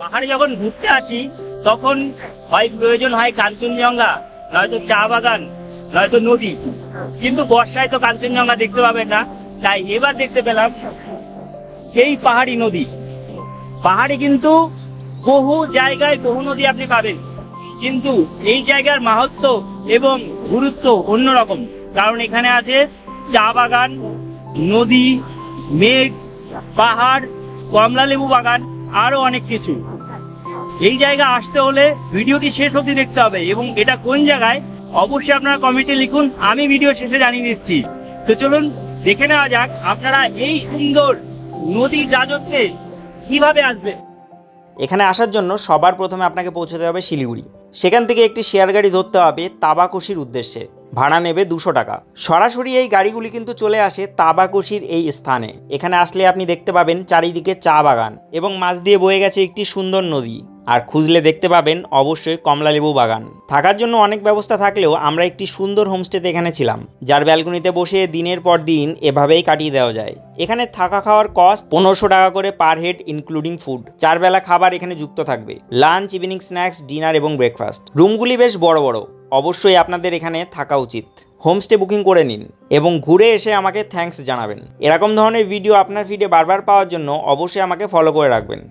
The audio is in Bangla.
পাহাড়ে যখন ঘুরতে আসি তখন হয় প্রয়োজন হয় কাঞ্চনজঙ্ঘা, নয়তো চা বাগান, নয়তো নদী। কিন্তু বর্ষায় তো কাঞ্চনজঙ্ঘা দেখতে পাবেন না, তাই এবার দেখতে পেলাম এই পাহাড়ি নদী। পাহাড়ে কিন্তু বহু জায়গায় বহু নদী আপনি পাবেন, কিন্তু এই জায়গার মাহাত্ম্য এবং গুরুত্ব অন্যরকম। কারণ এখানে আছে চা বাগান, নদী, মেঘ, পাহাড়, কমলা লেবু বাগান, আরো অনেক কিছু। এই জায়গা আসতে হলে ভিডিওটি শেষ অবধি দেখতে হবে, এবং এটা কোন জায়গায় অবশ্যই আপনারা কমেন্টে লিখুন, আমি ভিডিও শেষে জানিয়ে দিচ্ছি। তো চলুন দেখে নেওয়া যাক আপনারা এই সুন্দর নদীর রাজত্বে কিভাবে আসবেন। এখানে আসার জন্য সবার প্রথমে আপনাকে পৌঁছতে হবে শিলিগুড়ি। সেখান থেকে একটি শেয়ার গাড়ি ধরতে হবে তাবাকুশির উদ্দেশ্যে। ভাড়া নেবে 200 টাকা। সরাসরি এই গাড়িগুলি কিন্তু চলে আসে তাবাকুশির এই স্থানে। এখানে আসলে আপনি দেখতে পাবেন চারিদিকে চা বাগান এবং মাছ দিয়ে বয়ে গেছে একটি সুন্দর নদী। আর খুঁজলে দেখতে পাবেন অবশ্যই কমলালেবু বাগান। থাকার জন্য অনেক ব্যবস্থা থাকলেও আমরা একটি সুন্দর হোমস্টেতে এখানে ছিলাম, যার ব্যালকনিতে বসে দিনের পর দিন এভাবেই কাটিয়ে দেওয়া যায়। এখানে থাকা খাওয়ার কস্ট 1500 টাকা করে পার হেড, ইনক্লুডিং ফুড। 4 বেলা খাবার এখানে যুক্ত থাকবে, লাঞ্চ, ইভিনিং স্ন্যাক্স, ডিনার এবং ব্রেকফাস্ট। রুমগুলি বেশ বড় বড়, অবশ্যই আপনাদের এখানে থাকা উচিত। হোমস্টে বুকিং করে নিন এবং ঘুরে এসে আমাকে থ্যাঙ্কস জানাবেন। এরকম ধরনের ভিডিও আপনার ফিডে বারবার পাওয়ার জন্য অবশ্যই আমাকে ফলো করে রাখবেন।